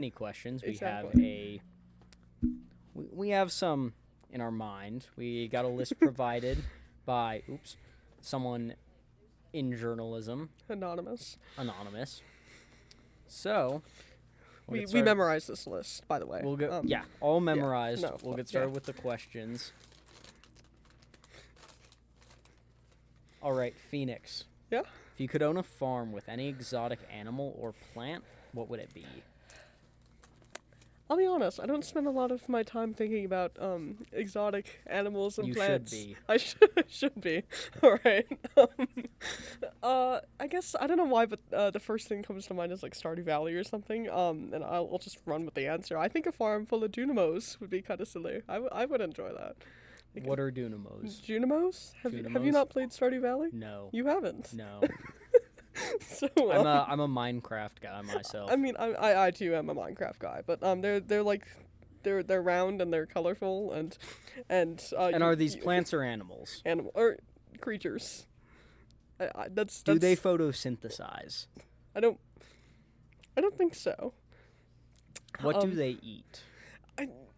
Any questions? Exactly. We have some in our mind. We got a list provided by someone in journalism, Anonymous. anonymous. So We started. memorized this list, by the way. We'll go. All memorized. no, We'll get started with the questions. All right, Phoenix. Yeah? If you could own a farm with any exotic animal or plant, what would it be? I'll be honest, I don't spend a lot of my time thinking about exotic animals and You plants. should be. I should be. Alright. I guess, I don't know why, but the first thing comes to mind is like Stardew Valley or something. And I'll just run with the answer. I think a farm full of Dunamos would be kind of silly. I would enjoy that. What are Dunamos? Junimos? Have you Junimos? not played Stardew Valley? No. You haven't? No. So I'm a Minecraft guy myself. I mean, I too am a Minecraft guy, but they're round and they're colorful and and are these plants or animals? animal or creatures? That's Do they photosynthesize? I don't think so. What do they eat?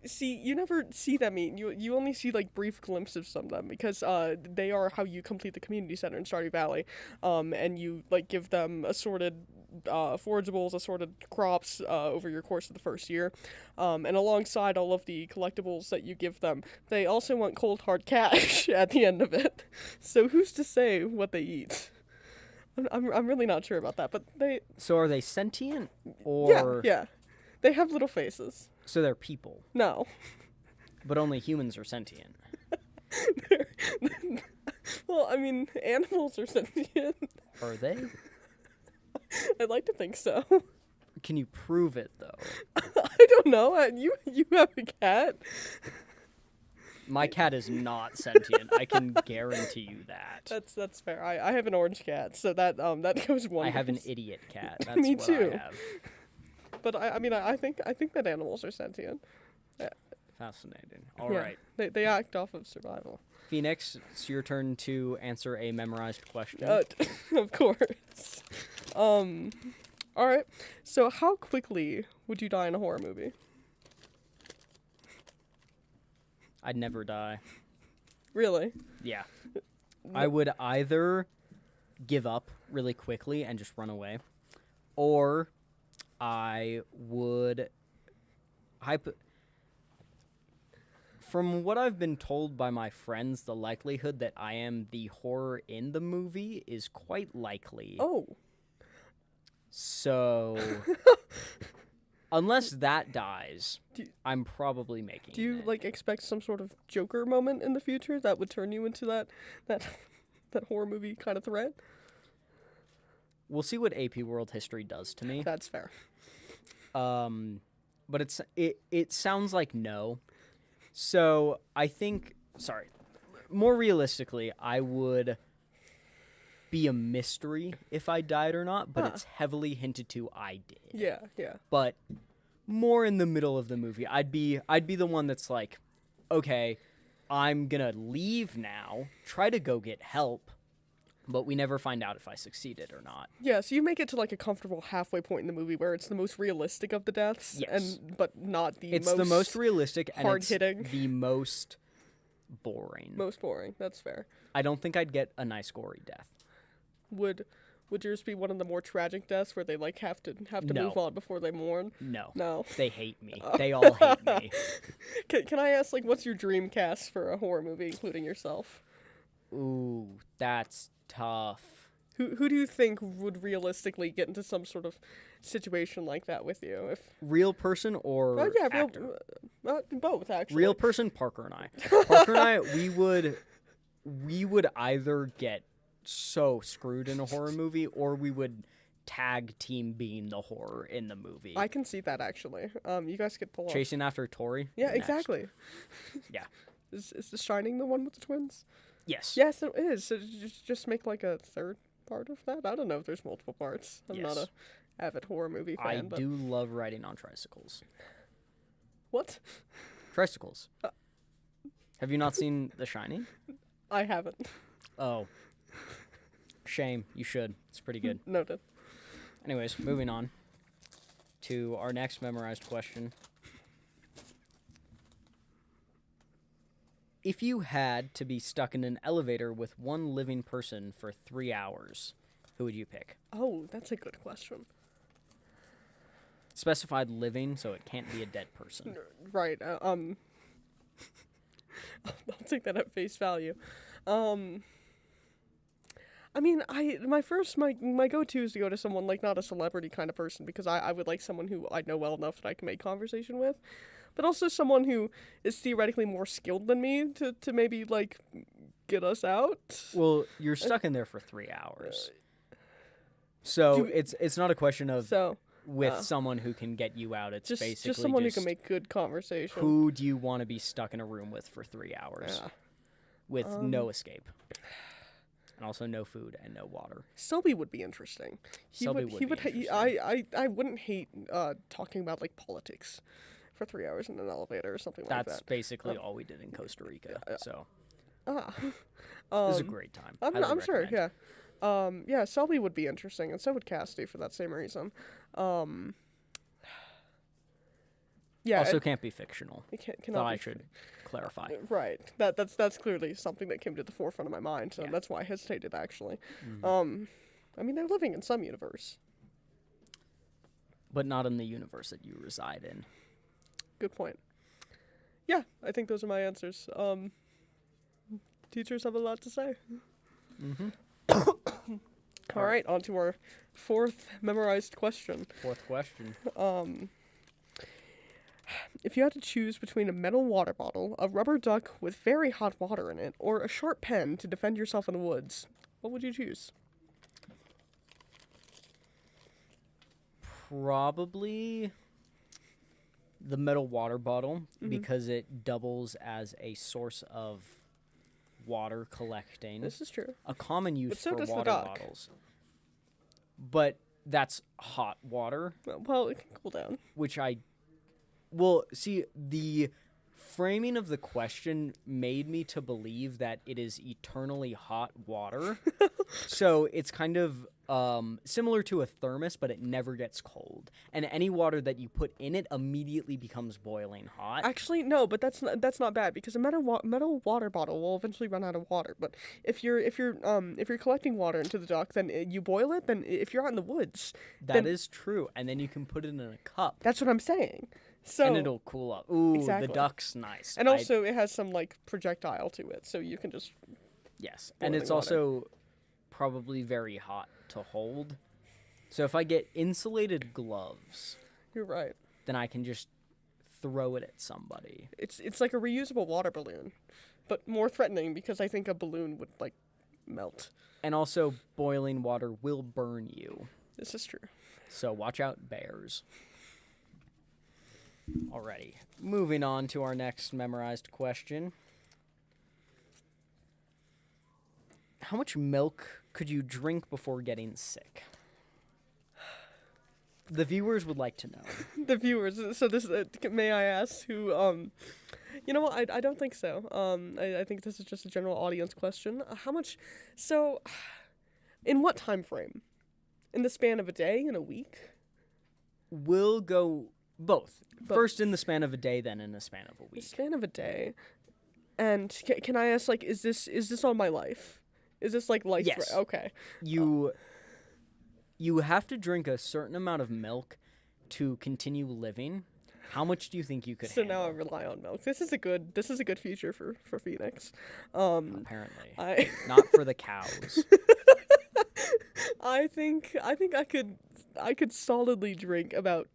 See, you never see them eat. You only see like brief glimpses of them because they are how you complete the community center in Stardew Valley, and you like give them assorted forageables, assorted crops over your course of the first year, and alongside all of the collectibles that you give them, they also want cold hard cash at the end of it. So who's to say what they eat? I'm really not sure about that, but they So are they sentient or yeah they have little faces. So they're people, No. but only humans are sentient. Well, I mean, animals are sentient. Are they? I'd like to think so. Can you prove it though? I don't know. You have a cat. My cat is not sentient. I can guarantee you that. That's fair. I have an orange cat, so that goes one. I have an ways. idiot cat. That's Me what too. I have. But I mean, I think that animals are sentient. Fascinating. All right, They act off of survival. Phoenix, it's your turn to answer a memorized question. Of course. All right. So, how quickly would you die in a horror movie? I'd never die. Really? Yeah. I would either give up really quickly and just run away, or I would from what I've been told by my friends, the likelihood that I am the horror in the movie is quite likely. Oh. So, unless that dies, I'm probably making Do you it. like expect some sort of Joker moment in the future that would turn you into that horror movie kind of threat? We'll see what AP World History does to me. That's fair. But it sounds like no. So I think, more realistically, I would be a mystery if I died or not, but it's heavily hinted to I did. Yeah. But more in the middle of the movie, I'd be the one that's like, okay, I'm gonna leave now, try to go get help, but we never find out if I succeeded or not. Yeah, so you make it to like a comfortable halfway point in the movie where it's the most realistic of the deaths, Yes. but not the It's most the most realistic and hard-hitting. it's the most boring. most boring. That's fair. I don't think I'd get a nice gory death. Would yours be one of the more tragic deaths where they like have to No. move on before they mourn? No. No. They hate me. They all hate me. Can I ask like what's your dream cast for a horror movie, including yourself? Ooh, that's tough. Who do you think would realistically get into some sort of situation like that with you? If Real person or actor? both actually. Real person, Parker and I. Parker and I, we would either get so screwed in a horror movie, or we would tag team being the horror in the movie. I can see that actually. You guys could pull off. Chasing after Tori. Yeah, Next. exactly. Yeah. Is The Shining the one with the twins? Yes. Yes, it is. So just make like a third part of that. I don't know if there's multiple parts. I'm not Yes. a avid horror movie fan. I but... do love riding on tricycles. What? Tricycles. Have you not seen The Shining? I haven't. Oh. Shame. You should. It's pretty good. Noted. Anyways, moving on. to our next memorized question. If you had to be stuck in an elevator with one living person for 3 hours, who would you pick? Oh, that's a good question. Specified living, so it can't be a dead person. Right. I'll take that at face value. I mean, my go-to is to go to someone like not a celebrity kind of person, because I would like someone who I know well enough that I can make conversation with, but also someone who is theoretically more skilled than me to maybe like get us out. Well, you're stuck in there for 3 hours, so it's not a question of someone who can get you out. It's basically just someone who can make good conversation. Who do you want to be stuck in a room with for 3 hours with no escape? And also no food and no water. Selby would be interesting. He would be interesting. I wouldn't hate talking about like politics for 3 hours in an elevator or something like that. That's basically all we did in Costa Rica. So it was a great time. I'm sure. Yeah. Yeah. Selby would be interesting, and so would Cassidy for that same reason. Yeah. Also, can't be fictional. It cannot Thought be I should clarify. Right. That's clearly something that came to the forefront of my mind, so that's why I hesitated, actually. I mean, they're living in some universe. But not in the universe that you reside in. Good point. Yeah, I think those are my answers. Teachers have a lot to say. All right, on to our fourth memorized question. Fourth question. If you had to choose between a metal water bottle, a rubber duck with very hot water in it, or a sharp pen to defend yourself in the woods, what would you choose? Probably the metal water bottle, because it doubles as a source of water collecting. This is true. A common use so for does the water duck. bottles. But that's hot water. Well, it can cool down. Well, see, the framing of the question made me to believe that it is eternally hot water. So it's kind of similar to a thermos, but it never gets cold. And any water that you put in it immediately becomes boiling hot. Actually, no, but that's not bad, because a metal water bottle will eventually run out of water. But if you're collecting water into the duck, then you boil it. Then if you're out in the woods, that is true. And then you can put it in a cup. That's what I'm saying. So, and it'll cool up. Ooh, exactly. The duck's nice. And also, it has some like projectile to it, so you can just. Yes, and it's also probably very hot to hold. So if I get insulated gloves, you're right. Then I can just throw it at somebody. It's like a reusable water balloon, but more threatening, because I think a balloon would like melt. And also, boiling water will burn you. This is true. So watch out, bears. Alrighty, moving on to our next memorized question. How much milk could you drink before getting sick? The viewers would like to know. The viewers. So this, may I ask who? You know what? I don't think so. I think this is just a general audience question. How much? So, in what time frame? In the span of a day? In a week? We'll go both. First in the span of a day, then in the span of a week. The span of a day. And can I ask, like, is this all my life? Is this like life? Yes. Okay. You have to drink a certain amount of milk to continue living. How much do you think you could handle? Now I rely on milk. This is a good future for Phoenix. Apparently. Not for the cows. I think I could solidly drink about,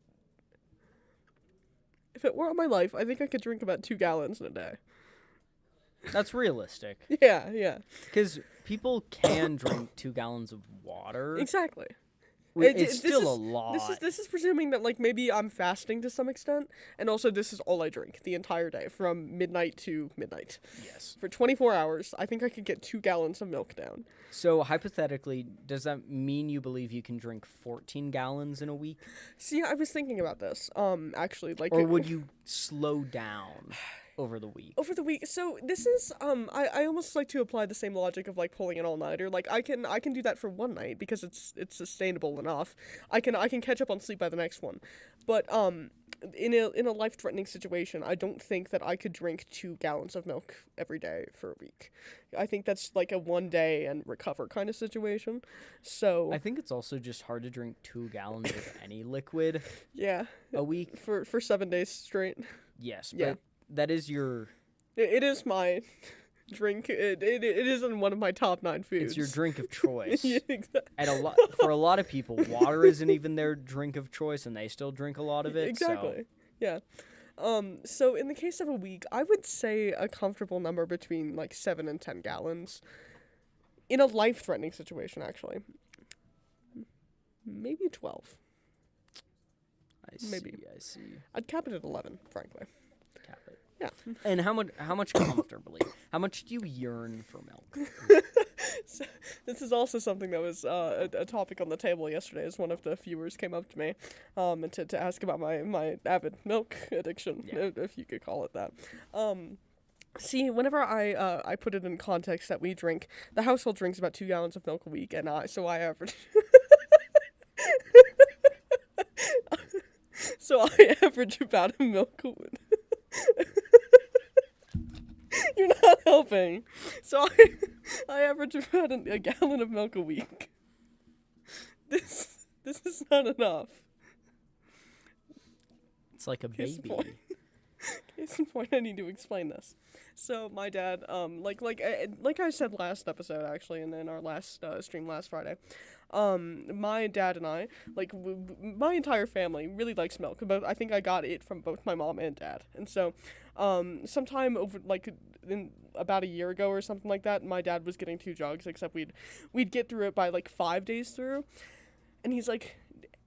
if it were on my life, I think I could drink about 2 gallons in a day. That's realistic. Yeah. Because people can drink 2 gallons of water. Exactly. It's still a lot. This is presuming that like maybe I'm fasting to some extent, and also this is all I drink the entire day from midnight to midnight. Yes. For 24 hours, I think I could get 2 gallons of milk down. So hypothetically, does that mean you believe you can drink 14 gallons in a week? See, I was thinking about this. Actually, like. Or would you slow down? over the week? Over the week. So this is I almost like to apply the same logic of like pulling an all-nighter. Like I can do that for one night because it's sustainable enough. I can catch up on sleep by the next one. But in a life-threatening situation, I don't think that I could drink 2 gallons of milk every day for a week. I think that's like a one day and recover kind of situation. So I think it's also just hard to drink 2 gallons of any liquid yeah, a week. for 7 days straight. Yes, Yeah. but that is your It is my drink. It is in one of my top 9 foods. it's your drink of choice. Yeah, exactly. And for a lot of people, water isn't even their drink of choice, and they still drink a lot of it. Exactly. Yeah. So in the case of a week, I would say a comfortable number between like 7 and 10 gallons. In a life-threatening situation, actually. Maybe 12. Maybe. I see. I'd cap it at 11, frankly. Cap it. Yeah. And how much comfortably? How much do you yearn for milk? So, this is also something that was a topic on the table yesterday as one of the viewers came up to me and to ask about my avid milk addiction, Yeah. if you could call it that. See, whenever I put it in context that we drink, the household drinks about 2 gallons of milk a week, and I average... So I average about a milk a week. You're not helping. So I average about a gallon of milk a week. This is not enough. It's like a Case in baby. point. Case in point, I need to explain this. So my dad, like I said last episode actually, and in our last stream last Friday, my dad and I, like my entire family, really likes milk. But I think I got it from both my mom and dad. And so, sometime over like in about a year ago or something like that, my dad was getting 2 jugs. Except we'd get through it by like 5 days through, and he's like,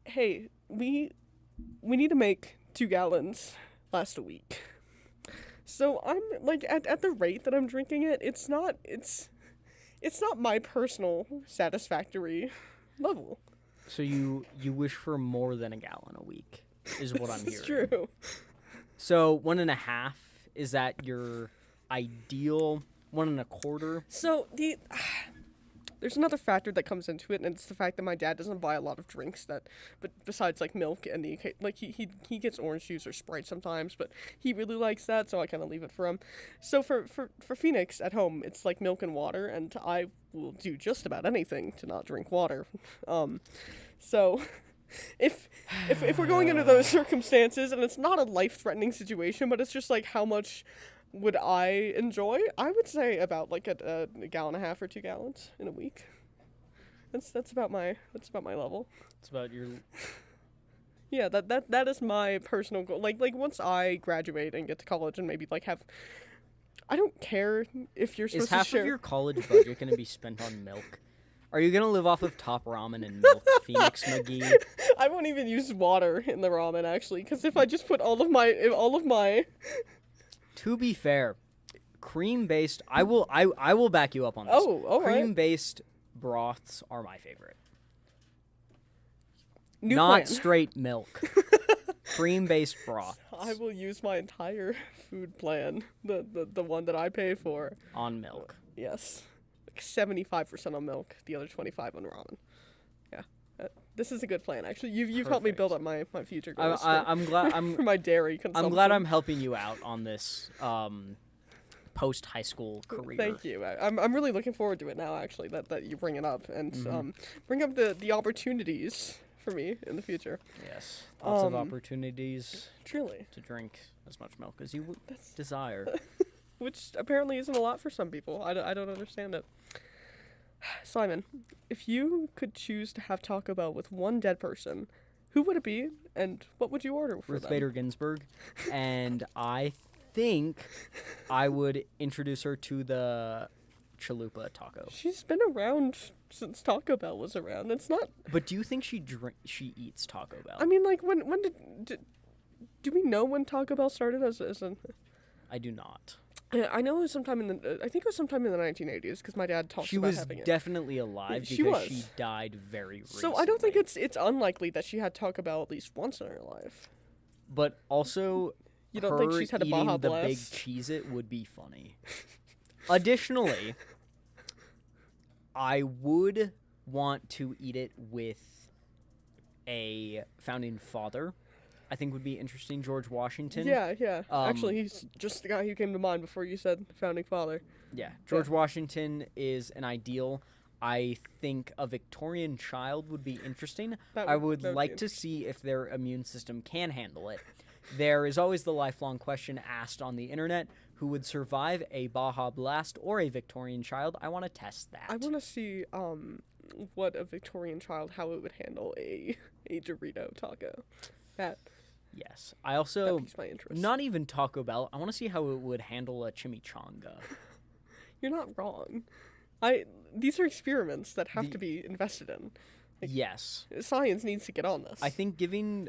"Hey, we need to make 2 gallons last a week." So I'm like at the rate that I'm drinking it, it's not my personal satisfactory level. So you wish for more than a gallon a week, is what I'm It's hearing. true. So 1.5, is that your ideal? 1.25? So there's another factor that comes into it, and it's the fact that my dad doesn't buy a lot of drinks but besides like milk and he gets orange juice or Sprite sometimes, but he really likes that, so I kind of leave it for him. So for Phoenix at home, it's like milk and water, and I will do just about anything to not drink water. So if we're going into those circumstances, and it's not a life-threatening situation, but it's just like how much would I enjoy? I would say about like a gallon and a half or 2 gallons in a week. That's about my level. It's about your... Yeah, that is my personal goal. Like once I graduate and get to college and maybe like have, I don't care if you're supposed Is half to share. of your college budget going to be spent on milk? Are you going to live off of top ramen and milk, Phoenix McGee? I won't even use water in the ramen actually, because if I just put all of my To be fair, cream-based... I will back you up on this. Oh, all right. Cream-based broths are my favorite. New Not plan. straight milk. Cream-based broths I will use my entire food plan, the one that I pay for. on milk. Yes, like 75% on milk, the other 25 on ramen. Yeah, this is a good plan. Actually, you've helped me build up my future goals. I'm glad for my dairy consumption. I'm glad I'm helping you out on this post high school career. Thank you. I'm really looking forward to it now. Actually, that you bring it up and bring up the opportunities for me in the future. Yes, lots of opportunities Truly, to drink as much milk as you desire. which apparently isn't a lot for some people. I don't understand it. Simon, if you could choose to have Taco Bell with one dead person, who would it be, and what would you order for Ruth them? Bader Ginsburg, and I think I would introduce her to the chalupa taco. She's been around since Taco Bell was around. It's not. But do you think she eats Taco Bell? I mean, like when did do we know when Taco Bell started as an? I do not. I know it was sometime in the. I think it was sometime in the 1980s because my dad talks She about was having it. definitely alive She because was. she died very recently. So I don't think it's unlikely that she had Taco Bell at least once in her life. But also, You don't think her she's had a eating Baja the big Blast? Cheez-It would be funny. Additionally, I would want to eat it with a founding father. I think would be interesting. George Washington. Yeah, yeah. Actually, Um, he's just the guy who came to mind before you said founding father. Yeah, George Washington is an ideal. I think a Victorian child would be interesting. I would that like be to see if their immune system can handle it. There is always the lifelong question asked on the internet, who would survive a Baja Blast or a Victorian child? I want to test that. I want to see what a Victorian child, how it would handle a Dorito taco. That Yes. I also, piques my interest. not even Taco Bell, I want to see how it would handle a chimichanga. You're not wrong. These are experiments that have to be invested in. Yes. Science needs to get on this. I think giving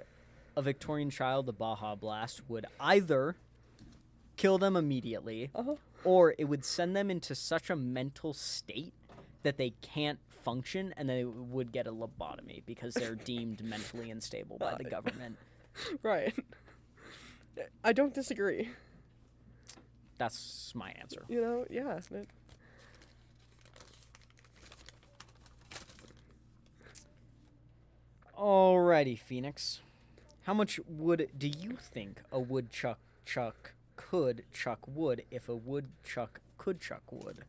a Victorian child a Baja Blast would either kill them immediately, Uh-huh. or it would send them into such a mental state that they can't function, and they would get a lobotomy because they're deemed mentally unstable by the government. Right. I don't disagree. That's my answer. You know, yeah. Alrighty, Phoenix. How much wood do you think a woodchuck could chuck wood if a woodchuck could chuck wood?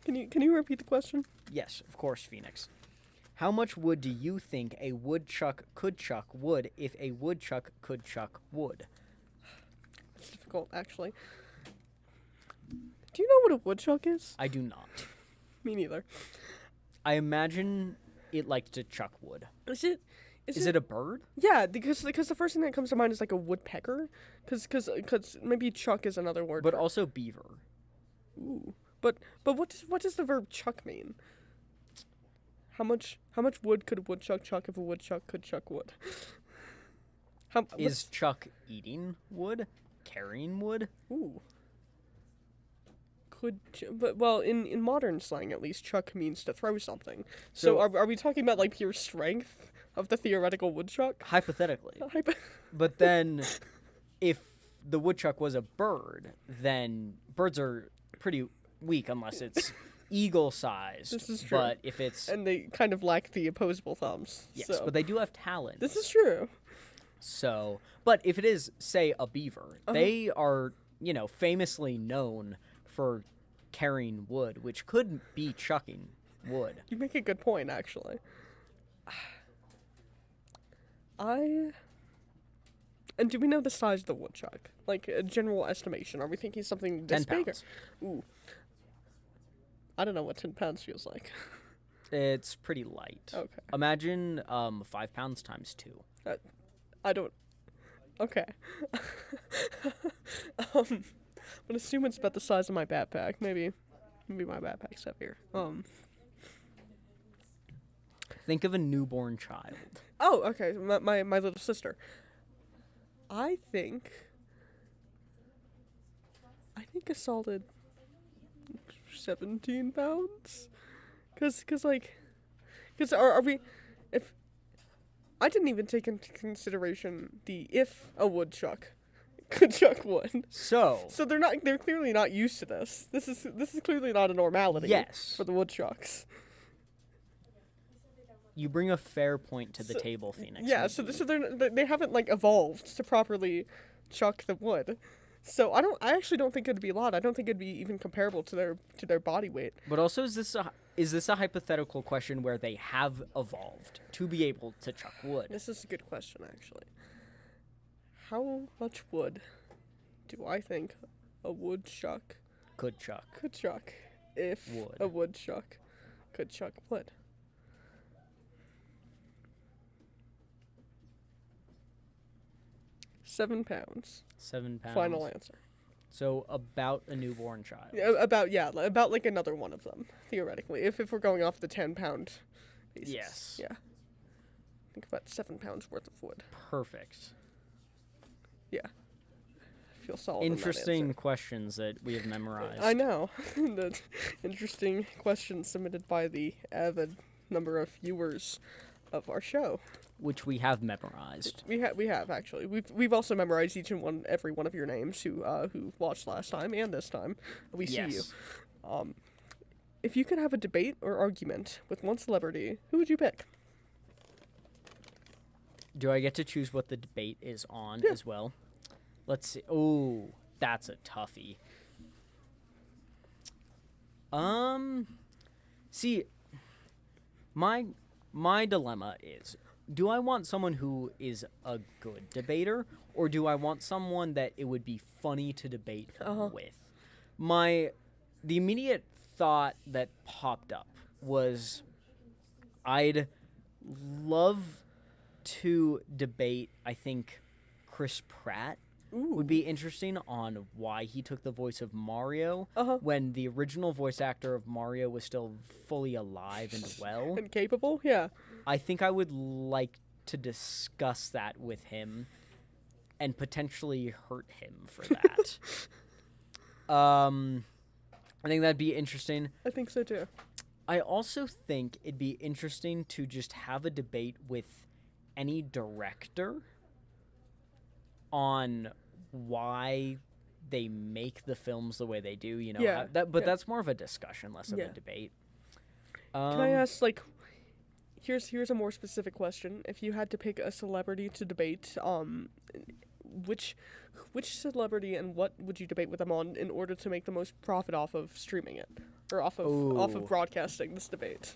Can you repeat the question? Yes, of course, Phoenix. How much wood do you think a woodchuck could chuck wood if a woodchuck could chuck wood? It's difficult, actually. Do you know what a woodchuck is? I do not. Me neither. I imagine it likes to chuck wood. Is it? Is it a bird? Yeah, because the first thing that comes to mind is like a woodpecker, because maybe chuck is another word. But for, also beaver. ooh. But what does the verb chuck mean? How much wood could a woodchuck chuck if a woodchuck could chuck wood? Is chuck eating wood? Carrying wood? Ooh. But well, in modern slang at least, chuck means to throw something. So are we talking about like pure strength of the theoretical woodchuck? Hypothetically. But then, if the woodchuck was a bird, then birds are pretty weak unless it's eagle-sized. This is true. But if it's... And they kind of lack the opposable thumbs. Yes, so. but they do have talons. This is true. So, but if it is, say, a beaver, they are, famously known for carrying wood, which could be chucking wood. You make a good point, actually. And do we know the size of the woodchuck? Like a general estimation. Are we thinking something this 10 big? pounds. Ooh. I don't know what 10 pounds feels like. It's pretty light. Okay. Imagine 5 pounds times 2. I don't. Okay. But assume it's about the size of my backpack. Maybe my backpack's heavier. Think of a newborn child. Oh, okay. My little sister. I think a solid 17 pounds. Cause are we, if, I didn't even take into consideration if a woodchuck could chuck wood. So they're clearly not used to this. This is clearly not a normality. Yes. For the woodchucks. you bring a fair point to the table, Phoenix. Yeah, so they haven't like evolved to properly chuck the wood. So I actually don't think it'd be a lot. I don't think it'd be even comparable to their body weight. But also, is this a hypothetical question where they have evolved to be able to chuck wood? This is a good question, actually. How much wood do I think a woodchuck Could chuck. could chuck if Wood. a woodchuck could chuck wood? £7. 7 pounds. Final answer. So about a newborn child. About like another one of them, theoretically. If we're going off the 10-pound basis. Yes. Yeah. Think about 7 pounds worth of wood. Perfect. Yeah. I feel solid. in that Interesting answer. questions that we have memorized. I know. The interesting questions submitted by the avid number of viewers of our show. which we have memorized. We have actually. We've also memorized every one of your names who watched last time and this time. We see you. If you could have a debate or argument with one celebrity, who would you pick? Do I get to choose what the debate is on as well? Let's see. Oh, that's a toughie. See, my dilemma is, do I want someone who is a good debater, or do I want someone that it would be funny to debate with? The immediate thought that popped up was I'd love to debate, I think, Chris Pratt. Would be interesting on why he took the voice of Mario when the original voice actor of Mario was still fully alive and well. And capable, yeah. I think I would like to discuss that with him and potentially hurt him for that. I think that'd be interesting. I think so too. I also think it'd be interesting to just have a debate with any director on why they make the films the way they do, you know. Yeah, That's more of a discussion, less of a debate. Can I ask, like, here's a more specific question. If you had to pick a celebrity to debate, which celebrity and what would you debate with them on in order to make the most profit off of streaming it or off of broadcasting this debate?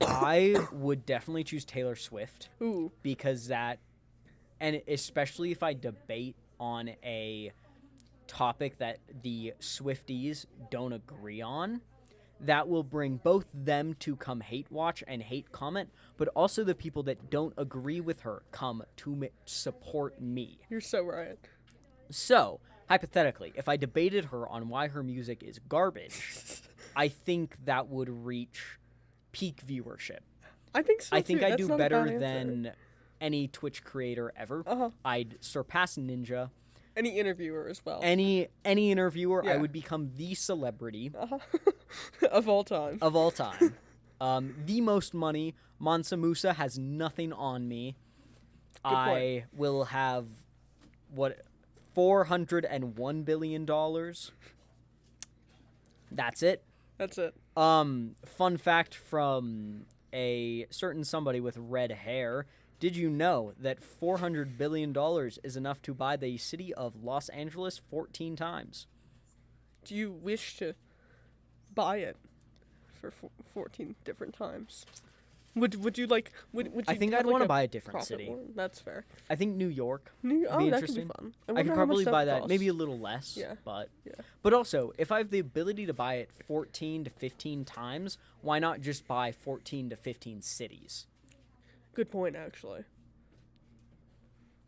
I would definitely choose Taylor Swift. Ooh. Because that, and especially if I debate on a topic that the Swifties don't agree on, that will bring both them to come hate watch and hate comment, but also the people that don't agree with her come to support me. You're so right. So, hypothetically, if I debated her on why her music is garbage, I think that would reach peak viewership. I think so, I think too. I That's do not a better bad answer. than any Twitch creator ever. I'd surpass Ninja. Any interviewer as well. Any interviewer, I Yeah. would become the celebrity Of all time. of all time. The most money. Mansa Musa has nothing on me. I will have, $401 billion. That's it. That's it. Fun fact from a certain somebody with red hair. Did you know that $400 billion is enough to buy the city of Los Angeles 14 times? Do you wish to buy it for 14 different times? Would you like? Would you? I think have, I'd like, want to a buy a different profit city. warrant? That's fair. I think New York Oh, would be that could be interesting. fun. I could probably buy that, maybe a a little less. Yeah. But also, if I have the ability to buy it 14 to 15 times, why not just buy 14 to 15 cities? Good point, actually.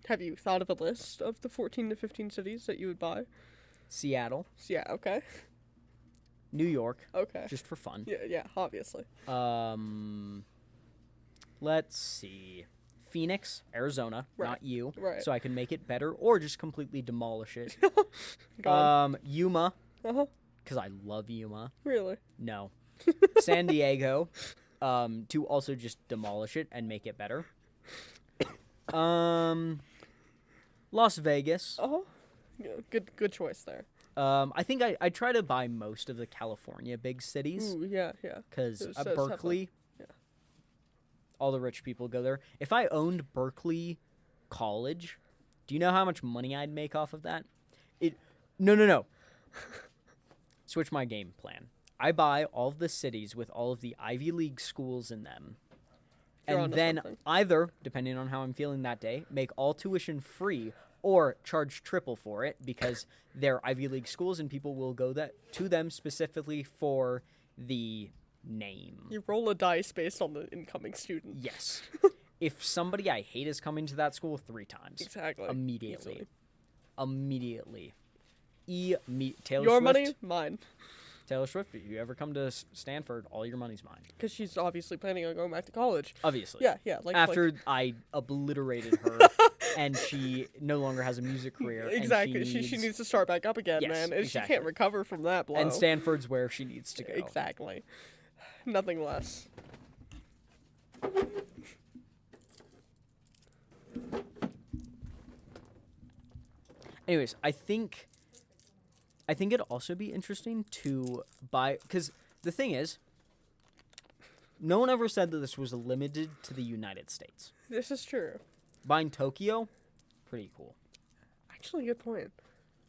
Have you thought of a list of the 14 to 15 cities that you would buy? Seattle, Yeah. Okay. New York, Okay. just for fun. Yeah. Obviously. Let's see. Phoenix, Arizona, Right. not you. Right. So I can make it better or just completely demolish it. Gone. Yuma, Uh-huh. because I love Yuma. Really? No. San Diego, to also just demolish it and make it better. Las Vegas. Yeah, good choice there. I think I try to buy most of the California big cities Ooh, yeah. because So it's Berkeley, all the rich people go there. If I owned Berkeley College, do you know how much money I'd make off of that? No. Switch my game plan. I buy all of the cities with all of the Ivy League schools in them. You're And onto then something. either, depending on how I'm feeling that day, make all tuition free or charge triple for it because they're Ivy League schools and people will go to them specifically for the name. You roll a dice based on the incoming student. Yes. If somebody I hate is coming to that school 3 times. Exactly. Immediately. Easily. Taylor Your Swift. money, mine. Taylor Swift, if you ever come to Stanford, all your money's mine. Because she's obviously planning on going back to college. Obviously. Yeah. After I obliterated her and she no longer has a music career. Exactly. And She needs to start back up again, Yes, man. And exactly. she can't recover from that blow. And Stanford's where she needs to go. Exactly. Nothing less. Anyways, I think it'd also be interesting to buy, because the thing is, no one ever said that this was limited to the United States. This is true. Buying Tokyo, pretty cool. Actually, good point.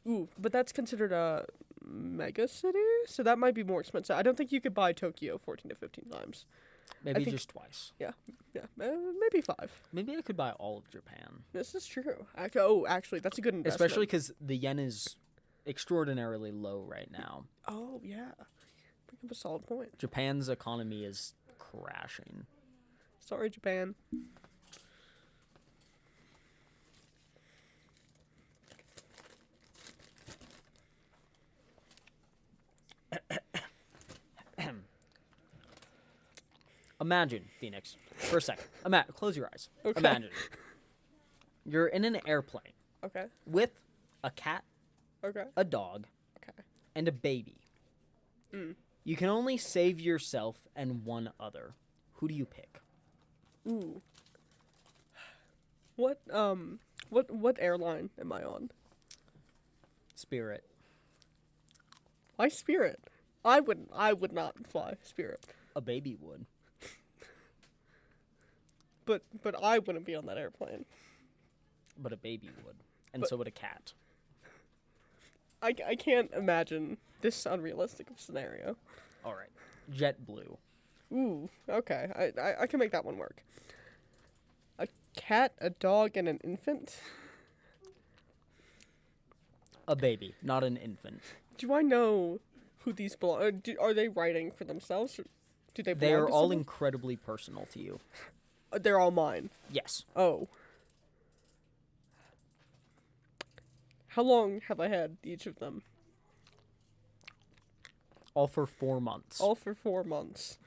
Ooh, but that's considered a mega city, so that might be more expensive. I don't think you could buy Tokyo 14 to 15 times. Maybe think- just twice. Yeah, maybe 5. Maybe I could buy all of Japan. This is true. Actually, that's a good investment. Especially because the yen is extraordinarily low right now. Oh, yeah. Bring up a solid point. Japan's economy is crashing. Sorry, Japan. Imagine, Phoenix, for a second. Close your eyes. Okay. Imagine. You're in an airplane Okay. with a cat, Okay. a dog, Okay. and a baby. Mm. You can only save yourself and one other. Who do you pick? Ooh. What airline am I on? Spirit. Why Spirit? I would not fly Spirit. A baby would. But I wouldn't be on that airplane. But a baby would. And But- so would a cat. I can't imagine this unrealistic of scenario. All right. JetBlue. Ooh, okay. I can make that one work. A cat, a dog, and an infant? A baby, not an infant. Do I know who these belong? Are they writing for themselves? Or do they belong They are to all someone? incredibly personal to you. They're all mine. Yes. Oh. How long have I had each of them? All for 4 months. All for 4 months.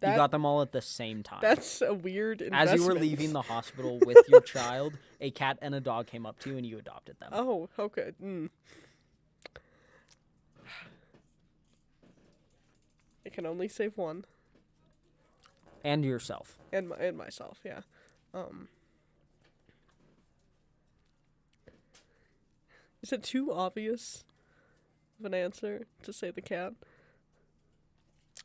You got them all at the same time. That's a weird investment. As you were leaving the hospital with your child, a cat and a dog came up to you and you adopted them. Oh, okay. Mm. I can only save one. And yourself. And myself, yeah. Is it too obvious of an answer to say the cat?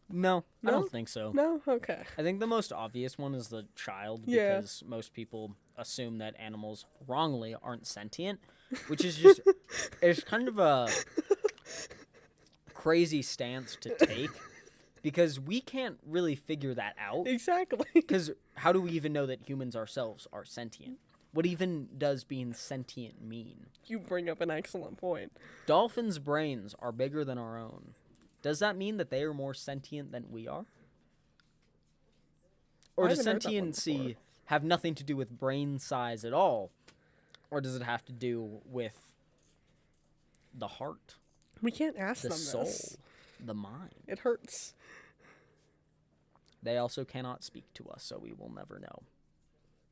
No, I No? don't think so. No? Okay. I think the most obvious one is the child Yeah. because most people assume that animals wrongly aren't sentient, which is just it's kind of a crazy stance to take because we can't really figure that out. Exactly. Because how do we even know that humans ourselves are sentient? What even does being sentient mean? You bring up an excellent point. Dolphins' brains are bigger than our own. Does that mean that they are more sentient than we are? Or I does haven't heard that one sentiency before. have nothing to do with brain size at all? Or does it have to do with the heart, We can't ask the them soul, this. the mind? It hurts. They also cannot speak to us, so we will never know.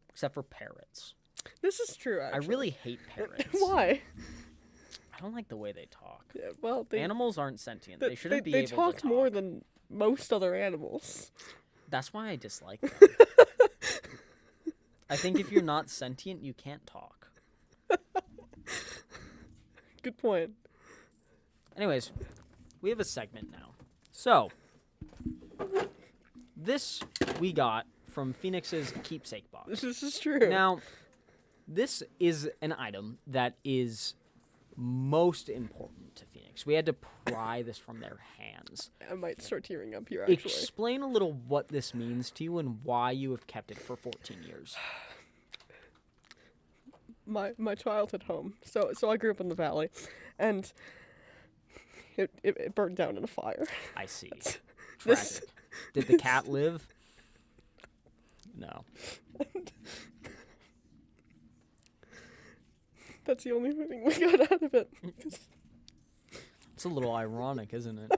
Except for parrots. This is true, actually. I really hate parrots. Why? I don't like the way they talk. Yeah, well, they Animals aren't sentient. They shouldn't be they able talk to talk. more than most other animals. That's why I dislike them. I think if you're not sentient, you can't talk. Good point. Anyways, we have a segment now. So, this we got from Phoenix's keepsake box. This is true. Now, this is an item that is most important to Phoenix. We had to pry this from their hands. I might start tearing up here, actually. Explain a little what this means to you and why you have kept it for 14 years. My childhood home. So I grew up in the valley, and it burned down in a fire. I see. This- Tragic. Did the cat live? No. That's the only thing we got out of it. It's a little ironic, isn't it?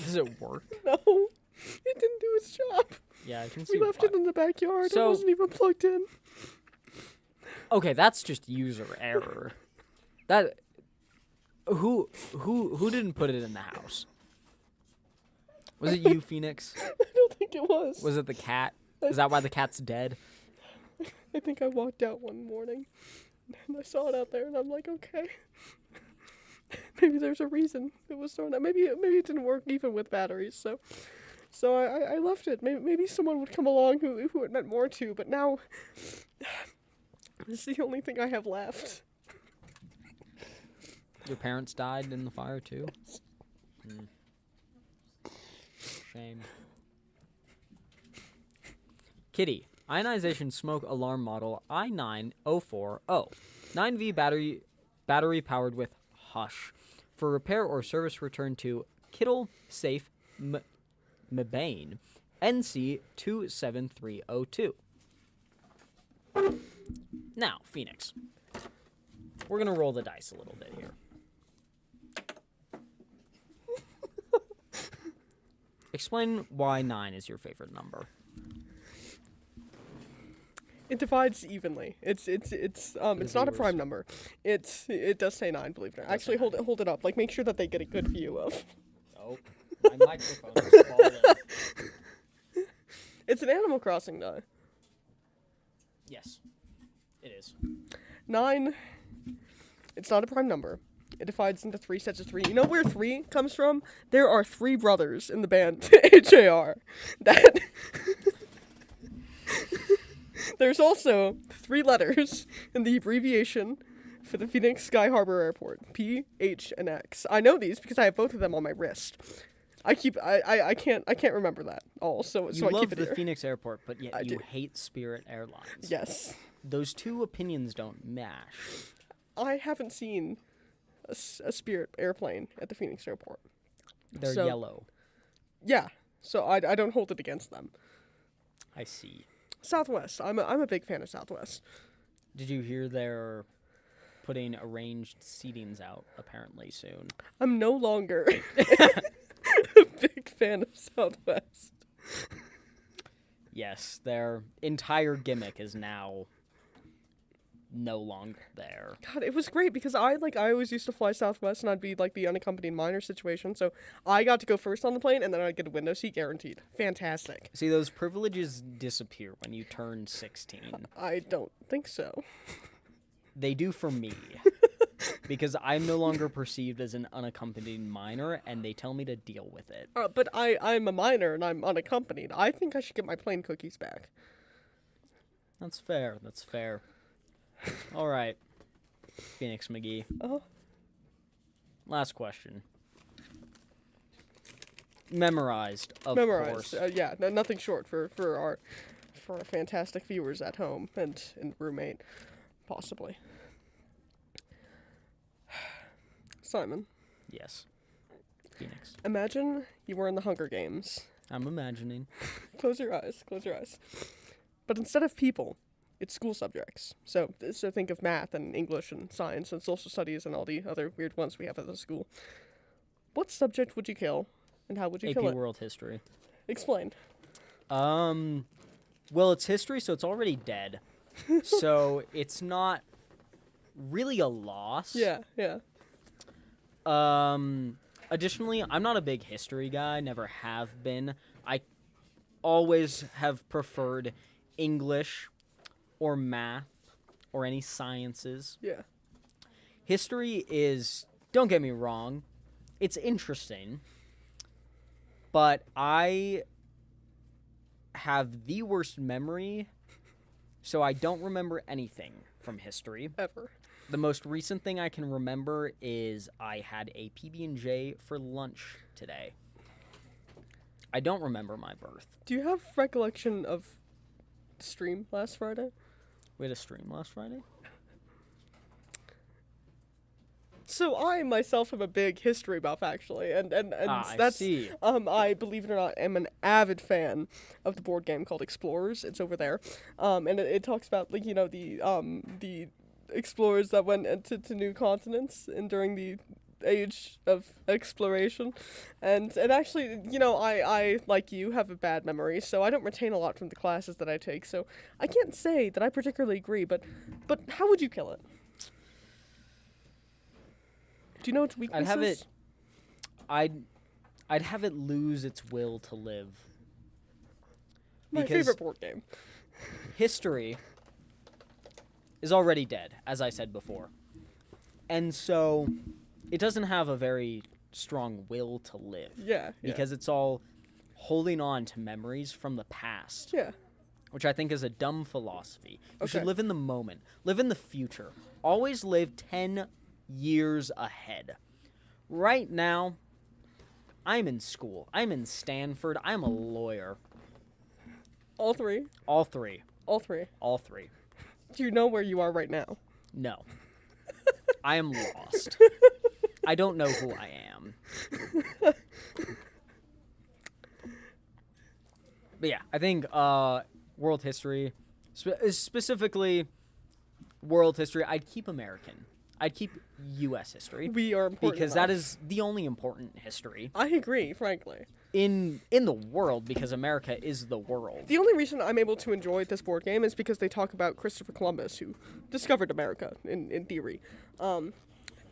Does it work? No, it didn't do its job. Yeah, I can see We left why. it in the backyard. So- It wasn't even plugged in. Okay, that's just user error. That who didn't put it in the house? Was it you, Phoenix? I don't think it was. Was it the cat? Is that why the cat's dead? I think I walked out one morning. And I saw it out there, and I'm like, okay. Maybe there's a reason it was thrown out. Maybe it didn't work even with batteries. So I left it. Maybe someone would come along who it meant more to. But now, this is the only thing I have left. Your parents died in the fire too? Shame. Kitty, ionization smoke alarm model I9040. 9V battery powered with Hush. For repair or service return to Kittle Safe Mebane, NC 27302. Now, Phoenix. We're going to roll the dice a little bit here. Explain why 9 is your favorite number. It divides evenly. It's not a prime number. It does say 9, believe it or not. Actually, hold it up. Like, make sure that they get a good view of. Oh, my microphone is falling. It's an Animal Crossing die. Yes, it is. 9. It's not a prime number. It divides into 3 sets of 3. You know where 3 comes from? There are 3 brothers in the band HAR. That. There's also 3 letters in the abbreviation for the Phoenix Sky Harbor Airport. P, H, and X. I know these because I have both of them on my wrist. I can't remember that all. So I keep it You love here. the Phoenix Airport, but yet I you do. hate Spirit Airlines. Yes. Those two opinions don't mash. I haven't seen a Spirit airplane at the Phoenix Airport. They're So- yellow. Yeah. So I don't hold it against them. I see. Southwest. I'm a big fan of Southwest. Did you hear they're putting arranged seatings out apparently soon? I'm no longer a big fan of Southwest. Yes, their entire gimmick is now no longer there. God, it was great because I always used to fly Southwest and I'd be like the unaccompanied minor situation. So I got to go first on the plane and then I'd get a window seat guaranteed. Fantastic. See, those privileges disappear when you turn 16. I don't think so. They do for me. Because I'm no longer perceived as an unaccompanied minor, and they tell me to deal with it. But I'm a minor and I'm unaccompanied. I think I should get my plane cookies back. That's fair. That's fair. All right. Phoenix McGee. Uh-huh. Last question. Memorized, of Memorized. course. Yeah, nothing short for our fantastic viewers at home and roommate, possibly. Simon, Yes. Phoenix. imagine you were in the Hunger Games. I'm imagining. Close your eyes. But instead of people, it's school subjects. So think of math and English and science and social studies and all the other weird ones we have at the school. What subject would you kill, and how would you AP kill it? World History. Explain. Well, it's history, so it's already dead. So it's not really a loss. Yeah. Additionally, I'm not a big history guy, never have been. I always have preferred English or math or any sciences. Yeah. History is, don't get me wrong, it's interesting, but I have the worst memory, so I don't remember anything from history. Ever. The most recent thing I can remember is I had a PB&J for lunch today. I don't remember my birth. Do you have recollection of the stream last Friday? We had a stream last Friday? So I myself am a big history buff, actually, and I that's see. I believe it or not am an avid fan of the board game called Explorers. It's over there, and it talks about like the explorers that went into new continents and during the age of exploration, and actually I like you have a bad memory, so I don't retain a lot from the classes that I take, so I can't say that I particularly agree, but how would you kill it? Do you know its weaknesses? I'd have it lose its will to live. My Because favorite board game. history is already dead, as I said before. And so it doesn't have a very strong will to live. Yeah. Because it's all holding on to memories from the past. Yeah. Which I think is a dumb philosophy. You should Okay. live in the moment. Live in the future. Always live 10 years ahead. Right now, I'm in school. I'm in Stanford. I'm a lawyer. All three. All three. All three. All three. Do you know where you are right now? No. I am lost. I don't know who I am. But yeah, I think world history, specifically world history, I'd keep American. I'd keep U.S. history. We are important because enough. that is the only important history I agree, frankly. in the world, because America is the world. The only reason I'm able to enjoy this board game is because they talk about Christopher Columbus, who discovered America, in theory.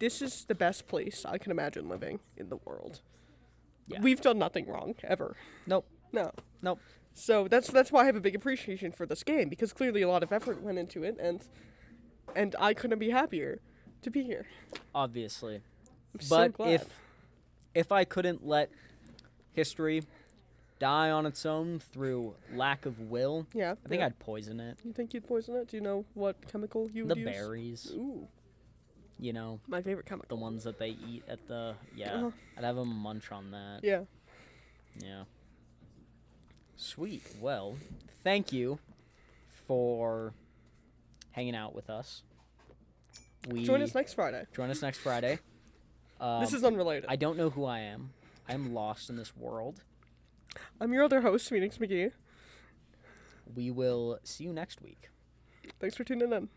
This is the best place I can imagine living in the world. Yeah. We've done nothing wrong, ever. Nope. No. Nope. So that's why I have a big appreciation for this game, because clearly a lot of effort went into it, and I couldn't be happier to be here. Obviously. I'm so But glad. if I couldn't let history die on its own through lack of will, Yeah. I think yeah. I'd poison it. You think you'd poison it? Do you know what chemical you The would use? berries, Ooh, you know, my favorite the chemical. ones that they eat at the Uh-huh. I'd have them munch on that. Yeah. Yeah. Sweet. Well, thank you for hanging out with us. Join us next Friday. Join us next Friday. This is unrelated. I don't know who I am. I'm lost in this world. I'm your other host, Phoenix McGee. We will see you next week. Thanks for tuning in.